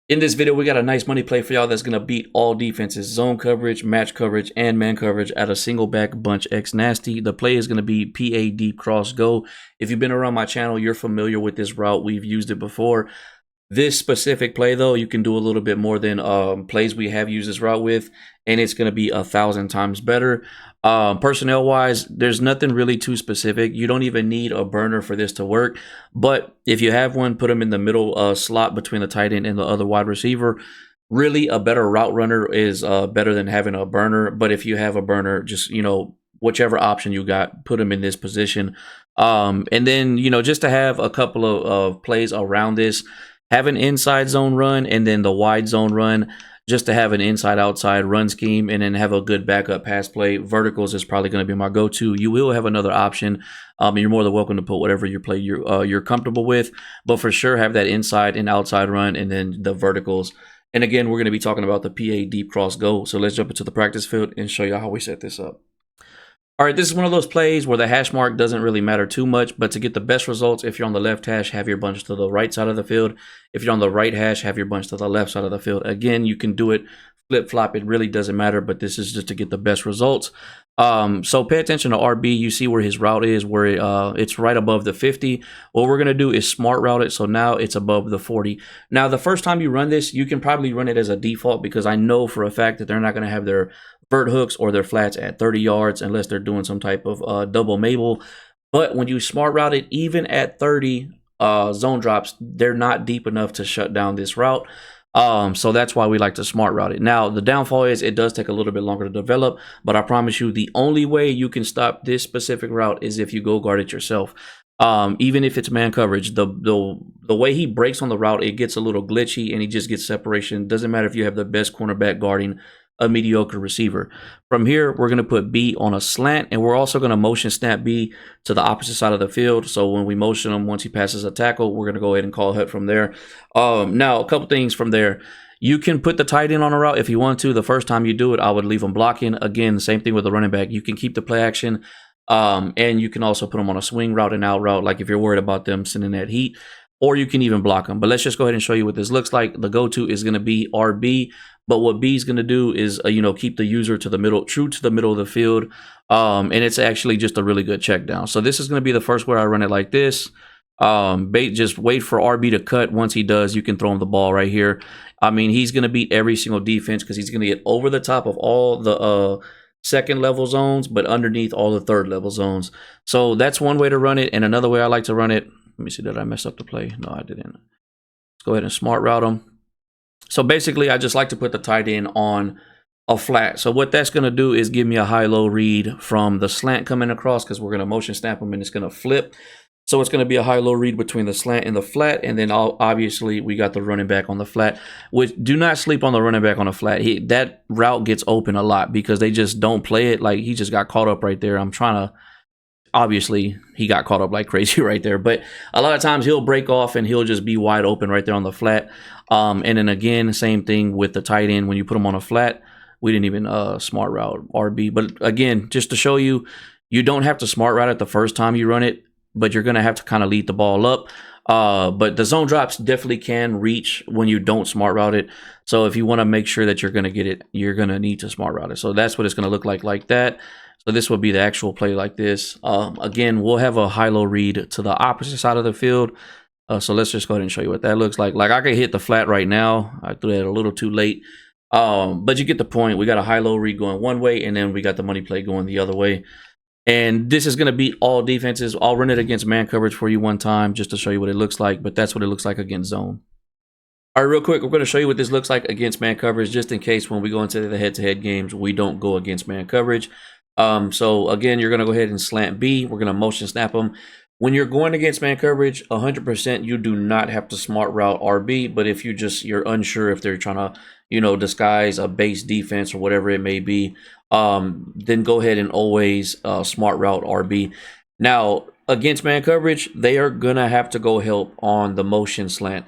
In this video, we got a nice money play for y'all that's going to beat all defenses, zone coverage, match coverage, and man coverage at a single back bunch X nasty. The play is going to be PA deep cross go. If you've been around my channel, you're familiar with this route. We've used it before. This specific play, though, you can do a little bit more than plays we have used this route with, and it's going to be 1,000 times better. Personnel-wise, there's nothing really too specific. You don't even need a burner for this to work, but if you have one, put them in the middle slot between the tight end and the other wide receiver. Really, a better route runner is better than having a burner, but if you have a burner, just, whichever option you got, put them in this position. And then, just to have a couple of plays around this, have an inside zone run and then the wide zone run, just to have an inside-outside run scheme, and then have a good backup pass play. Verticals is probably going to be my go-to. You will have another option. You're more than welcome to put whatever you play you're comfortable with, but for sure have that inside and outside run and then the verticals. And again, we're going to be talking about the PA deep cross go. So let's jump into the practice field and show you how we set this up. All right, this is one of those plays where the hash mark doesn't really matter too much, but to get the best results, if you're on the left hash, have your bunch to the right side of the field. If you're on the right hash, have your bunch to the left side of the field. Again, you can do it flip-flop. It really doesn't matter, but this is just to get the best results. So pay attention to RB. You see where his route is, where it's right above the 50. What we're going to do is smart route it, so now it's above the 40. Now, the first time you run this, you can probably run it as a default because I know for a fact that they're not going to have their vert hooks or their flats at 30 yards unless they're doing some type of double Mabel. But when you smart route it, even at 30 zone drops, they're not deep enough to shut down this route. So that's why we like to smart route it. Now, the downfall is it does take a little bit longer to develop, but I promise you the only way you can stop this specific route is if you go guard it yourself. Even if it's man coverage, the way he breaks on the route, it gets a little glitchy and he just gets separation. Doesn't matter if you have the best cornerback guarding a mediocre receiver. From here, we're going to put B on a slant, and we're also going to motion snap B to the opposite side of the field. So when we motion him, once he passes a tackle, we're going to go ahead and call hut from there. Now, a couple things from there. You can put the tight end on a route if you want to. The first time you do it, I would leave him blocking. Again, same thing with the running back. You can keep the play action, and you can also put them on a swing route and out route, like if you're worried about them sending that heat, or you can even block them. But let's just go ahead and show you what this looks like. The go-to is going to be RB. But what B is going to do is, keep the user to the middle, true to the middle of the field. And it's actually just a really good check down. So this is going to be the first where I run it like this. Just wait for RB to cut. Once he does, you can throw him the ball right here. I mean, he's going to beat every single defense because he's going to get over the top of all the second level zones, but underneath all the third level zones. So that's one way to run it. And another way I like to run it. Let me see, did I mess up the play? No, I didn't. Let's go ahead and smart route him. So basically, I just like to put the tight end on a flat. So what that's going to do is give me a high-low read from the slant coming across because we're going to motion snap him and it's going to flip. So it's going to be a high-low read between the slant and the flat. And then obviously we got the running back on the flat. Which, do not sleep on the running back on the flat. That route gets open a lot because they just don't play it. Like, he just got caught up right there. I'm trying to... Obviously, he got caught up like crazy right there. But a lot of times he'll break off and he'll just be wide open right there on the flat. And then again, same thing with the tight end. When you put him on a flat, we didn't even smart route RB. But again, just to show you, you don't have to smart route it the first time you run it, but you're going to have to kind of lead the ball up. But the zone drops definitely can reach when you don't smart route it. So if you want to make sure that you're going to get it, you're going to need to smart route it. So that's what it's going to look like that. So this will be the actual play like this. Again, we'll have a high-low read to the opposite side of the field. So let's just go ahead and show you what that looks like. Like, I could hit the flat right now. I threw that a little too late. But you get the point. We got a high-low read going one way, and then we got the money play going the other way. And this is going to beat all defenses. I'll run it against man coverage for you one time just to show you what it looks like. But that's what it looks like against zone. All right, real quick, we're going to show you what this looks like against man coverage just in case when we go into the head-to-head games, we don't go against man coverage. So again, you're going to go ahead and slant B. We're going to motion snap them. When you're going against man coverage, 100%, you do not have to smart route RB. But if you're unsure if they're trying to, disguise a base defense or whatever it may be, then go ahead and always smart route RB. Now, against man coverage, they are going to have to go help on the motion slant.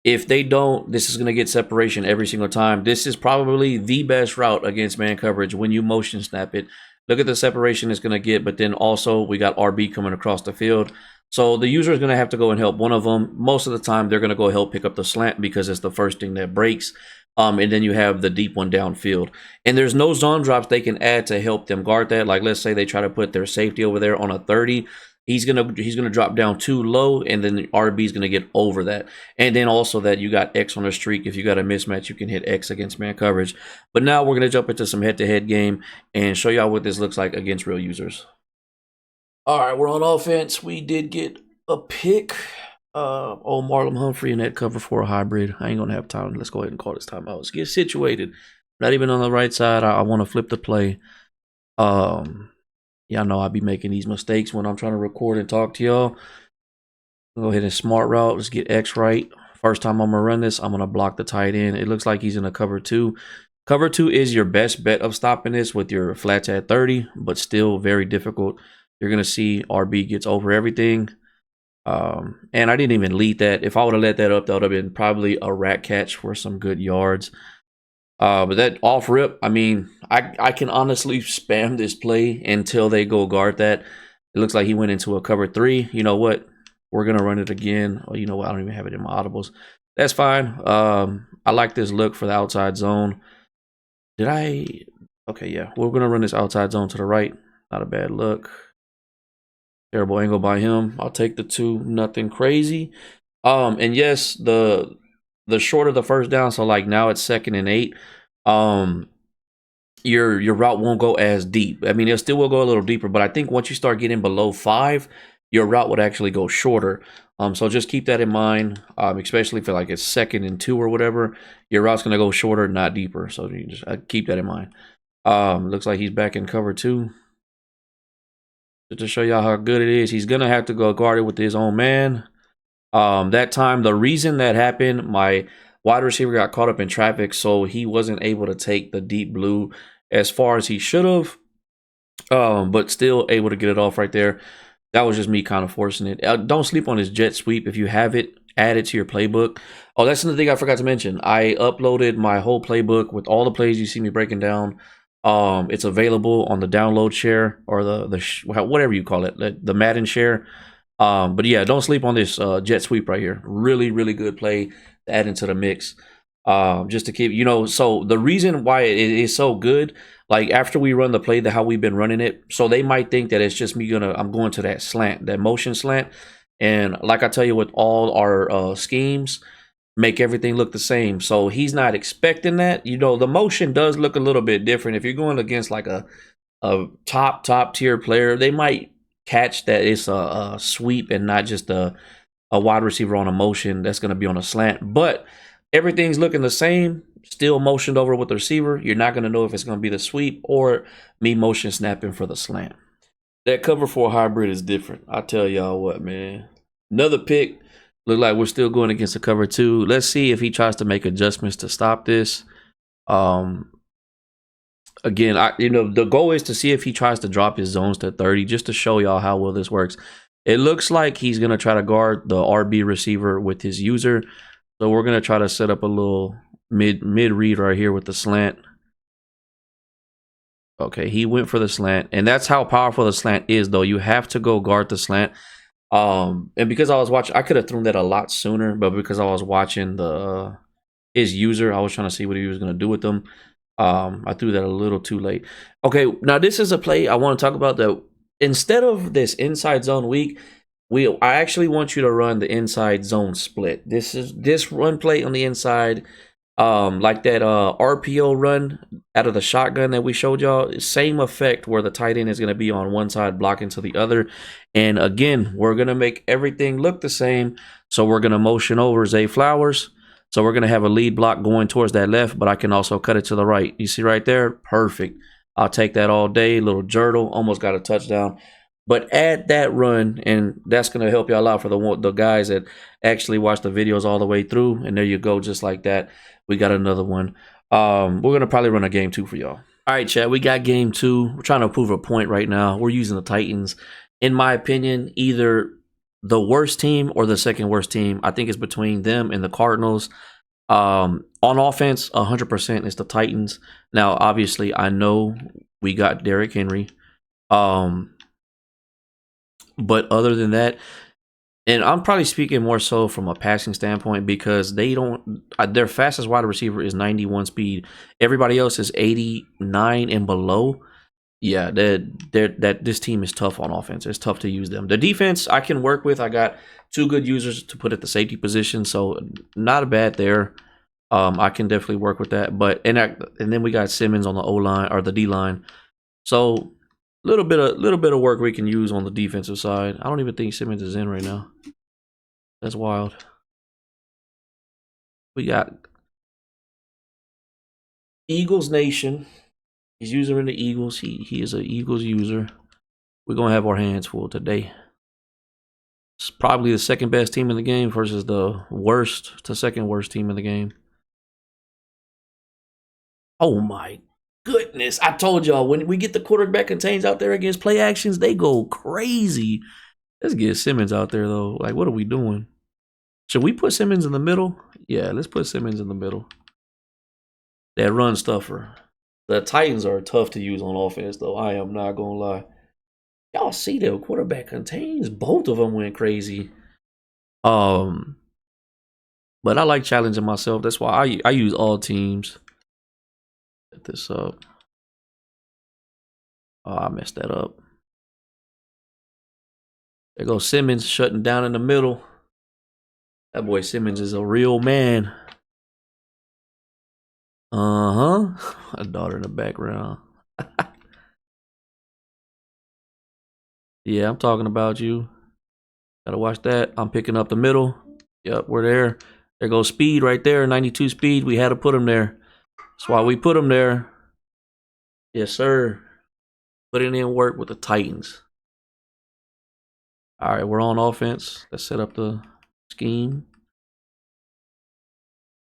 If they don't, this is going to get separation every single time. This is probably the best route against man coverage when you motion snap it. Look at the separation it's going to get, but then also we got RB coming across the field. So the user is going to have to go and help one of them. Most of the time, they're going to go help pick up the slant because it's the first thing that breaks. And then you have the deep one downfield. And there's no zone drops they can add to help them guard that. Like, let's say they try to put their safety over there on a 30. He's gonna drop down too low, and then the RB is gonna get over that. And then also that you got X on a streak. If you got a mismatch, you can hit X against man coverage. But now we're gonna jump into some head-to-head game and show y'all what this looks like against real users. All right, we're on offense. We did get a pick. Old Marlon Humphrey in that cover for a hybrid. I ain't gonna have time. Let's go ahead and call this timeout. Let's get situated. Not even on the right side. I want to flip the play. Y'all know I be making these mistakes when I'm trying to record and talk to y'all. Go ahead and smart route. Let's get X right. First time I'm gonna run this, I'm gonna block the tight end. It looks like he's in a cover 2. Cover 2 is your best bet of stopping this with your flats at 30, but still very difficult. You're gonna see RB gets over everything. And I didn't even lead that. If I would have let that up, that would have been probably a rat catch for some good yards. But that off rip, I mean, I can honestly spam this play until they go guard that. It looks like he went into a cover 3. You know what? We're going to run it again. Oh, you know what? I don't even have it in my audibles. That's fine. I like this look for the outside zone. Okay, yeah. We're going to run this outside zone to the right. Not a bad look. Terrible angle by him. I'll take the 2. Nothing crazy. And yes, the shorter the first down, so like now it's 2nd and 8. Your route won't go as deep. I mean, it still will go a little deeper, but I think once you start getting below 5, your route would actually go shorter. So just keep that in mind, especially if like it's 2nd and 2 or whatever. Your route's gonna go shorter, not deeper. So you just keep that in mind. Looks like he's back in cover 2. Just to show y'all how good it is, he's gonna have to go guard it with his own man. That time, the reason that happened, my wide receiver got caught up in traffic, so he wasn't able to take the deep blue as far as he should have, but still able to get it off right there. That was just me kind of forcing it. Don't sleep on his jet sweep. If you have it, add it to your playbook. Oh, that's another thing I forgot to mention. I uploaded my whole playbook with all the plays you see me breaking down. It's available on the download share or whatever you call it, the Madden share. But yeah, don't sleep on this jet sweep right here. Really, really good play to add into the mix. Just to keep, so the reason why it is so good, like after we run the play, how we've been running it, so they might think that it's just me I'm going to that slant, that motion slant. And like I tell you, with all our schemes, make everything look the same. So he's not expecting that. The motion does look a little bit different. If you're going against like a top tier player, they might catch that it's a sweep and not just a wide receiver on a motion that's going to be on a slant. But everything's looking the same, still motioned over with the receiver. You're not going to know if it's going to be the sweep or me motion snapping for the slant. That cover 4 hybrid is different. I tell y'all what, man. Another pick. Look like we're still going against the cover 2. Let's see if he tries to make adjustments to stop this. Again, the goal is to see if he tries to drop his zones to 30, just to show y'all how well this works. It looks like he's going to try to guard the RB receiver with his user. So we're going to try to set up a little mid read right here with the slant. Okay, he went for the slant. And that's how powerful the slant is, though. You have to go guard the slant. And because I was watching, I could have thrown that a lot sooner, but because I was watching his user, I was trying to see what he was going to do with them. I threw that a little too late. Okay, now this is a play I want to talk about. That instead of this inside zone weak, I actually want you to run the inside zone split. This run play on the inside, like that RPO run out of the shotgun that we showed y'all. Same effect where the tight end is going to be on one side blocking to the other. And again, we're going to make everything look the same. So we're going to motion over Zay Flowers. So we're going to have a lead block going towards that left, but I can also cut it to the right. You see right there? Perfect. I'll take that all day. Little Jurtle, almost got a touchdown. But add that run, and that's going to help y'all out for the guys that actually watch the videos all the way through. And there you go, just like that. We got another one. We're going to probably run a game 2 for y'all. All right, chat, we got game 2. We're trying to prove a point right now. We're using the Titans. In my opinion, either the worst team or the second worst team. I think it's between them and the Cardinals. On offense, 100% is the Titans. Now, obviously, I know we got Derrick Henry. But other than that, And I'm probably speaking more so from a passing standpoint because they don't. Their fastest wide receiver is 91 speed. Everybody else is 89 and below. Yeah, that this team is tough on offense. It's tough to use them. The defense I can work with. I got 2 good users to put at the safety position, so not a bad there. I can definitely work with that. But and then we got Simmons on the O line or the D line. So little bit of work we can use on the defensive side. I don't even think Simmons is in right now. That's wild. We got Eagles Nation. He's user in the Eagles. He is an Eagles user. We're gonna have our hands full today. It's probably the second best team in the game versus the worst to second worst team in the game. Oh my goodness. I told y'all, when we get the quarterback contains out there against play actions, they go crazy. Let's get Simmons out there, though. Like, what are we doing? Should we put Simmons in the middle? Yeah, let's put Simmons in the middle. That run stuffer. The Titans are tough to use on offense, though. I am not going to lie. Y'all see their quarterback contains. Both of them went crazy. But I like challenging myself. That's why I use all teams. Set this up. Oh, I messed that up. There goes Simmons shutting down in the middle. That boy Simmons is a real man. A daughter in the background. Yeah, I'm talking about you. Gotta watch that. I'm picking up the middle. Yep, we're there. There goes speed right there. 92 speed. We had to put him there. That's why we put him there. Yes, sir. Putting in work with the Titans. All right, we're on offense. Let's set up the scheme.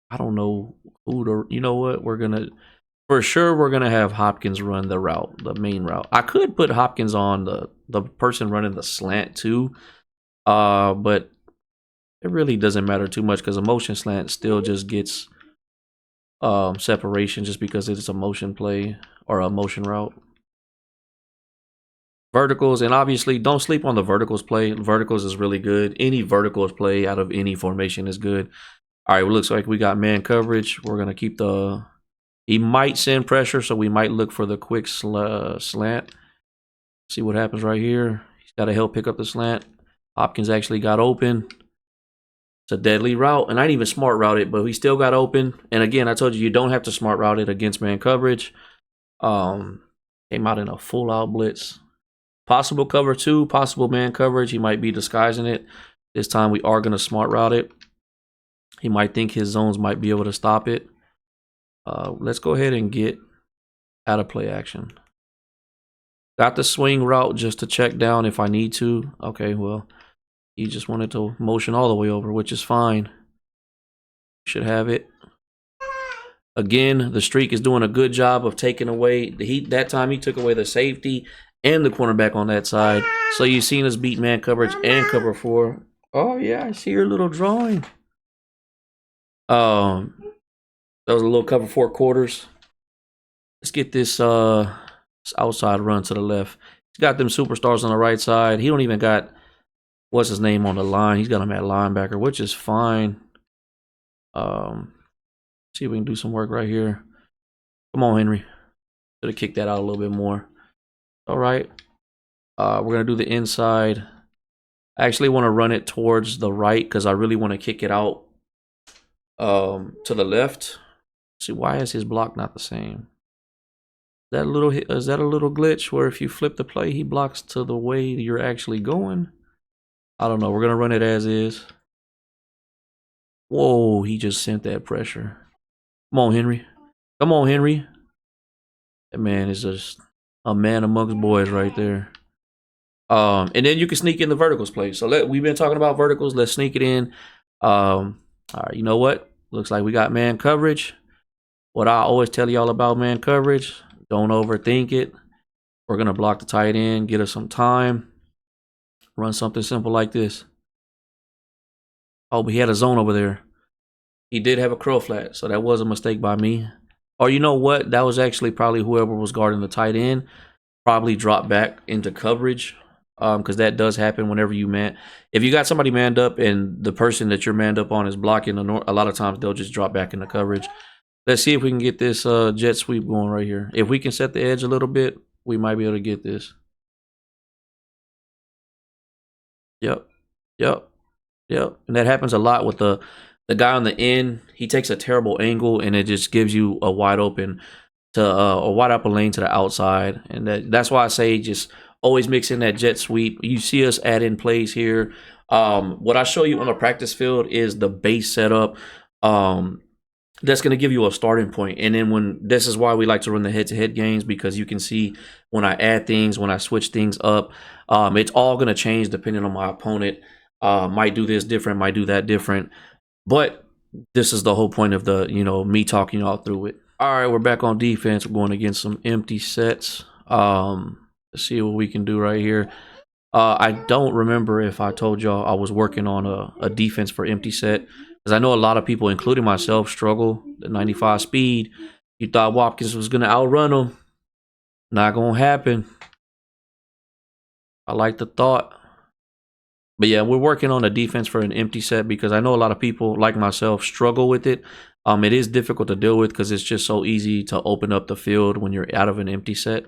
I don't know who to. You know what? We're gonna have Hopkins run the route, the main route. I could put Hopkins on the person running the slant too, but it really doesn't matter too much because a motion slant still just gets separation just because it's a motion play or a motion route. Verticals, and obviously don't sleep on the verticals play. Verticals is really good. Any verticals play out of any formation is good. All right, well, looks like we got man coverage. We're gonna keep the. He might send pressure, so we might look for the quick slant. See what happens right here. He's got to help pick up the slant. Hopkins actually got open. It's a deadly route, and I didn't even smart route it, but he still got open. And again, I told you don't have to smart route it against man coverage. Came out in a full-out blitz. Possible cover 2, possible man coverage. He might be disguising it. This time we are going to smart route it. He might think his zones might be able to stop it. Let's go ahead and get out of play action. Got the swing route just to check down if I need to. Okay, well, he just wanted to motion all the way over, which is fine. Should have it. Again, the streak is doing a good job of taking away that time he took away the safety and the cornerback on that side. So you've seen us beat man coverage and cover 4. Oh yeah, I see your little drawing. That was a little cover 4 quarters. Let's get this outside run to the left. He's got them superstars on the right side. He don't even got what's his name on the line. He's got him at linebacker, which is fine. See if we can do some work right here. Come on, Henry. Should have kicked that out a little bit more. All right. We're gonna do the inside. I actually want to run it towards the right because I really want to kick it out to the left. See, why is his block not the same? Is that a little glitch where if you flip the play, he blocks to the way you're actually going? I don't know. We're gonna run it as is. Whoa, he just sent that pressure. Come on, Henry. Come on, Henry. That man is just a man amongst boys right there. And then you can sneak in the verticals play. So we've been talking about verticals. Let's sneak it in. All right, you know what? Looks like we got man coverage. What I always tell y'all about man coverage, don't overthink it. We're going to block the tight end, get us some time. Run something simple like this. Oh, but he had a zone over there. He did have a curl flat, so that was a mistake by me. Or you know what? That was actually probably whoever was guarding the tight end. Probably dropped back into coverage. because that does happen whenever you man. If you got somebody manned up and the person that you're manned up on is blocking, a lot of times they'll just drop back into coverage. Let's see if we can get this jet sweep going right here. If we can set the edge a little bit, we might be able to get this. Yep, yep, yep. And that happens a lot with the guy on the end. He takes a terrible angle, and it just gives you a wide open lane to the outside. And that's why I say just always mix in that jet sweep. You see us add in plays here. What I show you on the practice field is the base setup. That's going to give you a starting point. And then this is why we like to run the head-to-head games, because you can see when I add things, when I switch things up, it's all going to change depending on my opponent. Might do this different, might do that different. But this is the whole point of the, me talking y'all through it. All right, we're back on defense. We're going against some empty sets. Let's see what we can do right here. I don't remember if I told y'all I was working on a defense for empty set, because I know a lot of people, including myself, struggle. The 95 speed. You thought Watkins was going to outrun him. Not going to happen. I like the thought. But yeah, we're working on a defense for an empty set, because I know a lot of people, like myself, struggle with it. It is difficult to deal with because it's just so easy to open up the field when you're out of an empty set.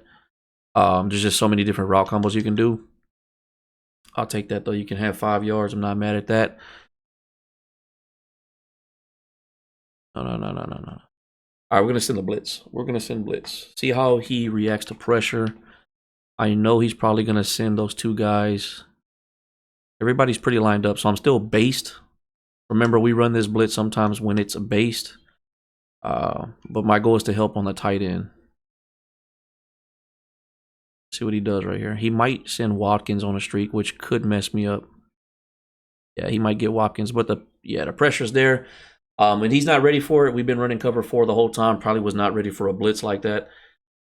There's just so many different route combos you can do. I'll take that, though. You can have 5 yards. I'm not mad at that. No. All right, we're going to send the blitz. We're going to send blitz. See how he reacts to pressure. I know he's probably going to send those 2 guys. Everybody's pretty lined up, so I'm still based. Remember, we run this blitz sometimes when it's based. But my goal is to help on the tight end. See what he does right here. He might send Watkins on a streak, which could mess me up. Yeah, he might get Watkins, but the pressure's there. And he's not ready for it. We've been running cover 4 the whole time. Probably was not ready for a blitz like that.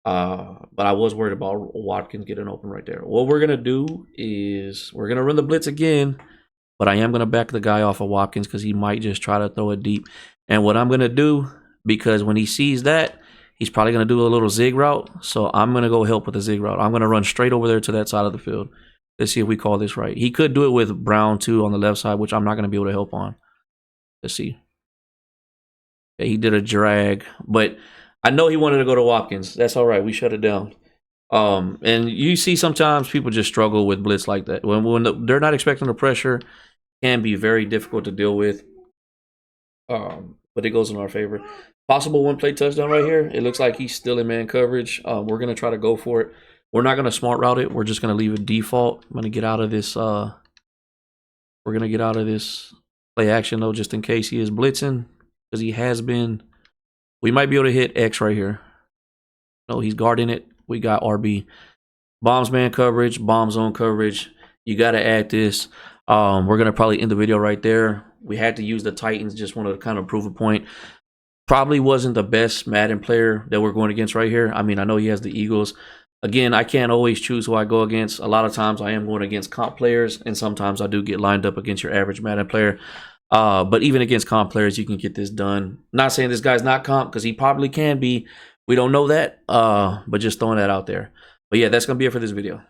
But I was worried about Watkins getting open right there. What we're going to do is we're going to run the blitz again, but I am going to back the guy off of Watkins because he might just try to throw it deep. And what I'm going to do, because when he sees that, he's probably going to do a little zig route. So I'm going to go help with the zig route. I'm going to run straight over there to that side of the field. Let's see if we call this right. He could do it with Brown too on the left side, which I'm not going to be able to help on. Let's see. Yeah, he did a drag, but I know he wanted to go to Watkins. That's all right. We shut it down. And you see sometimes people just struggle with blitz like that. When they're not expecting the pressure, it can be very difficult to deal with. But it goes in our favor. Possible one-play touchdown right here. It looks like he's still in man coverage. We're going to try to go for it. We're not going to smart route it. We're just going to leave it default. I'm going to get out of this. We're going to get out of this play action, though, just in case he is blitzing. Because he has been. We might be able to hit X right here. No, he's guarding it. We got RB. Bombs man coverage, bomb zone coverage. You got to add this. We're going to probably end the video right there. We had to use the Titans. Just wanted to kind of prove a point. Probably wasn't the best Madden player that we're going against right here. I mean, I know he has the Eagles. Again, I can't always choose who I go against. A lot of times I am going against comp players, and sometimes I do get lined up against your average Madden player. But even against comp players, you can get this done. Not saying this guy's not comp, because he probably can be. We don't know that, but just throwing that out there. But yeah, that's going to be it for this video.